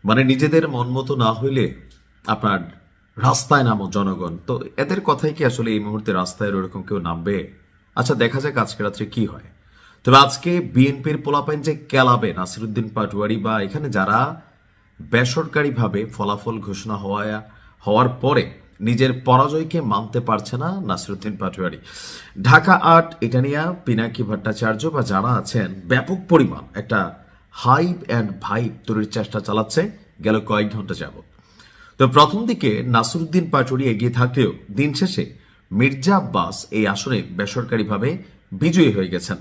মানে নিজেদের মন মতো না হইলে আপনার রাস্তায় নামো জনগণ। তো এদের কথাই কি আসলে এই মুহূর্তে রাস্তায় ওরকম কেউ নামবে? আচ্ছা, দেখা যাক আজকে রাত্রে কি হয়। তবে আজকে বিএনপির পোলাপাইন যে কেলাবে নাসিরুদ্দিন পাটোয়ারি বা এখানে যারা বেসরকারিভাবে ফলাফল ঘোষণা হওয়ার পরে নিজের পরাজয়কে মানতে পারছে না নাসিরুদ্দিন পাটোয়ারি। ঢাকা ৮ এটা নিয়ে পিনাকি ভট্টাচার্য বা যারা আছেন ব্যাপক পরিমাণ একটা হাইপ অ্যান্ড ভাইব তৈরির চেষ্টা চালাচ্ছে গেল কয়েক ঘন্টা যাবত। তো প্রথম দিকে নাসিরুদ্দিন পাটোয়ারি এগিয়ে থাকলেও দিন শেষে মির্জা আব্বাস এই আসনে বেসরকারিভাবে বিজয়ী হয়ে গেছেন।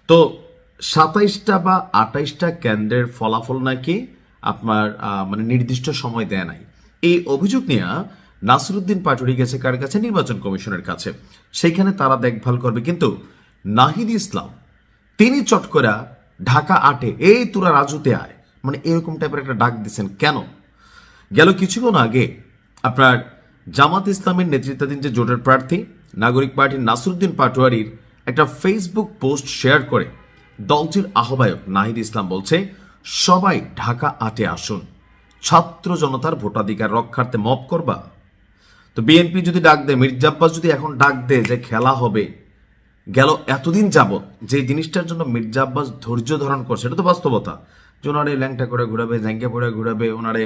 তো ২৭টা বা ২৮টা কেন্দ্রের ফলাফল নাকি আপনার মানে নির্দিষ্ট সময় দেয় নাই। এই অভিযোগ নিয়ে নাসিরুদ্দিন পাটোয়ারি গেছে কার কাছে? নির্বাচন কমিশনের কাছে। সেইখানে তারা দেখভাল করবে, কিন্তু নাহিদ ইসলাম তিনি চট করে ঢাকা ৮-এ এই তোরা রাজুতে আয়, মানে এরকম টাইপের একটা ডাক দিচ্ছেন কেন? গেল কিছুক্ষণ আগে আপনার জামাত ইসলামের নেতৃত্বাধীন যে জোটের প্রার্থী নাগরিক পার্টির নাসিরুদ্দিন পাটোয়ারির একটা ফেসবুক পোস্ট শেয়ার করে দলটির আহ্বায়ক নাহিদ ইসলাম বলছে, সবাই ঢাকা ৮-এ আসুন, ছাত্র জনতার ভোটাধিকার রক্ষার্থে মপ করবা। তো বিএনপি যদি ডাক দেয়, মির্জা আব্বাস যদি এখন ডাক দেয় যে খেলা হবে, গেল এতদিন যাবত যে জিনিসটার জন্য মির্জা আব্বাস ধৈর্য ধারণ করছে, এটা তো বাস্তবতা যে ওনারে ল্যাংটা করে ঘুরাবে, জ্যাঙ্গা পড়ে ঘুরাবে, ওনারে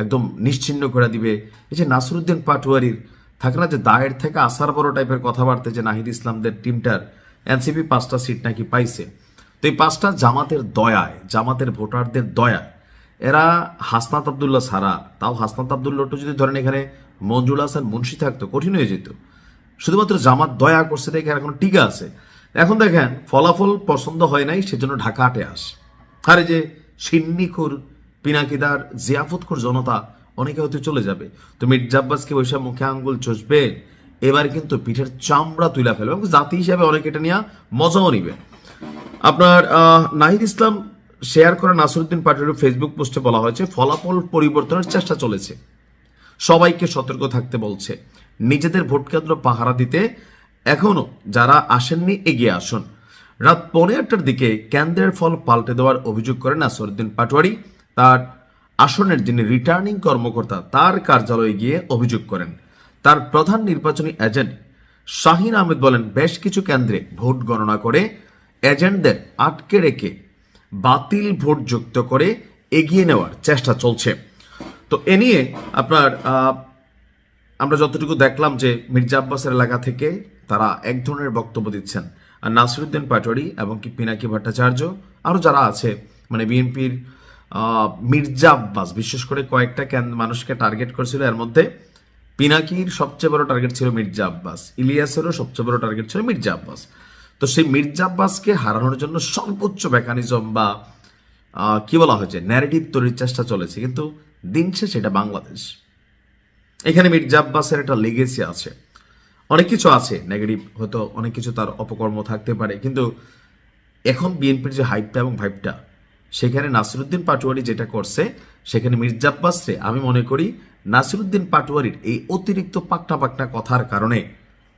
একদম নিশ্চিহ্ন করে দিবে। এই যে নাসিরুদ্দিন পাটোয়ারির থাকে না যে দায়ের থেকে আসার বড় টাইপের কথাবার্তা, যে নাহিদ ইসলামদের টিমটার এনসিপি ৫টা সিট নাকি পাইছে। তো এই ৫টা জামাতের দয়ায়, জামাতের ভোটারদের দয়ায় এরা হাসনাত আবদুল্লাহ ছাড়া, তাও হাসনাত আবদুল্লাহটা যদি ধরেন এখানে মঞ্জুল হাসান মুন্সি থাকতো কঠিন হয়ে যেত। শুধুমাত্র জামাত দয়া করছে দেখে এখন টিকা আছে। এখন দেখেন ফলাফল পছন্দ হয় নাই, সেজন্য ঢাকা ৮-এ আসে। আর এই যে সিন্নিখুর, পিনাকিদার, জিয়াফতখুর জনতা অনেকে হয়তো চলে যাবে। তো মির্জা আব্বাসকে বৈশাখ মুখে আঙ্গুল চষবে, এবার কিন্তু পিঠের চামড়া তুইলা ফেলবে এবং জাতি হিসাবে অনেকে এটা নিয়ে মজাও নিবে। আপনার নাহিদ ইসলাম শেয়ার করা নাসিরুদ্দিন পাটোয়ারির ফেসবুক পোস্টে বলা হয়েছে, ফলাফল পরিবর্তনের চেষ্টা চলেছে, সবাইকে সতর্ক থাকতে বলছে, নিজেদের ভোট কেন্দ্র পাহারা দিতে এখনো যারা আসেননি এগিয়ে আসুন। রাত ১:৩০টার দিকে কেন্দ্রের ফল পাল্টে দেওয়ার অভিযোগ করেন নাসিরুদ্দিন পাটোয়ারি। তার আসনের যিনি রিটার্নিং কর্মকর্তা তার কার্যালয়ে গিয়ে অভিযোগ করেন। তার প্রধান নির্বাচনী এজেন্ট শাহিন আহমেদ বলেন, বেশ কিছু কেন্দ্রে ভোট গণনা করে এজেন্টদের আটকে রেখে বাতিল ভোট যুক্ত করে এগিয়ে নেওয়ার চেষ্টা চলছে। তো এ নিয়ে আপনার আমরা যতটুকু দেখলাম যে মির্জা আব্বাসের এলাকা থেকে তারা এক ধরনের বক্তব্য দিচ্ছেন, আর নাসিরুদ্দিন পাটোয়ারি এবং কি পিনাকি ভট্টাচার্য আরও যারা আছে মানে বিএনপির মির্জা আব্বাস বিশেষ করে কয়েকটা মানুষকে টার্গেট করেছিল। এর মধ্যে পিনাকির সবচেয়ে বড় টার্গেট ছিল মির্জা আব্বাস, ইলিয়াসেরও সবচেয়ে বড় টার্গেট ছিল মির্জা আব্বাস। তো সেই মির্জা আব্বাসকে হারানোর জন্য সর্বোচ্চ মেকানিজম বা কি বলা হয়েছে ন্যারেটিভ তৈরির চেষ্টা চলেছে, কিন্তু দিন শেষে এটা বাংলাদেশ। এখানে মির্জা আব্বাসের একটা লেগেসি আছে, অনেক কিছু আছে নেগেটিভ, হয়তো অনেক কিছু তার অপকর্ম থাকতে পারে, কিন্তু এখন বিএনপির যে হাইপটা এবং ভাইবটা, সেখানে নাসিরুদ্দিন পাটোয়ারি যেটা করছে, সেখানে মির্জা আব্বাসরে আমি মনে করি নাসিরুদ্দিন পাটোয়ারির এই অতিরিক্ত পাকটা পাকটা কথার কারণে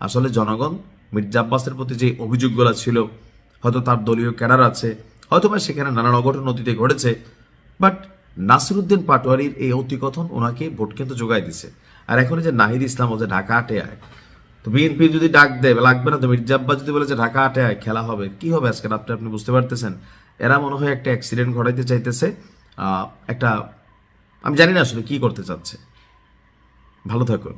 আসলে জনগণ মির্জা আব্বাসের প্রতি যে অভিযোগগুলো ছিল, হয়তো তার দলীয় ক্যাডার আছে, হয়তো বা সেখানে নানান অঘটন অতীতে ঘটেছে, বাট নাসিরুদ্দিন পাটোয়ারির এই অতিকথন ওনাকে ভোট কিন্তু যোগাই দিছে। আর এখন যে নাহিদ ইসলাম বলছে ঢাকা ৮-এ আয়, তো বিএনপি যদি ডাক দেয় লাগবে না, তো মির্জা আব্বাস যদি বলে যে ঢাকা 8-এ আয় খেলা হবে, কি হবে আজকে রাত্রে আপনি বুঝতে পারতেছেন। এরা মনে হয় একটা অ্যাক্সিডেন্ট ঘটাইতে চাইতেছে, একটা আমি জানি না আসলে কি করতে চাচ্ছে। ভালো থাকুন।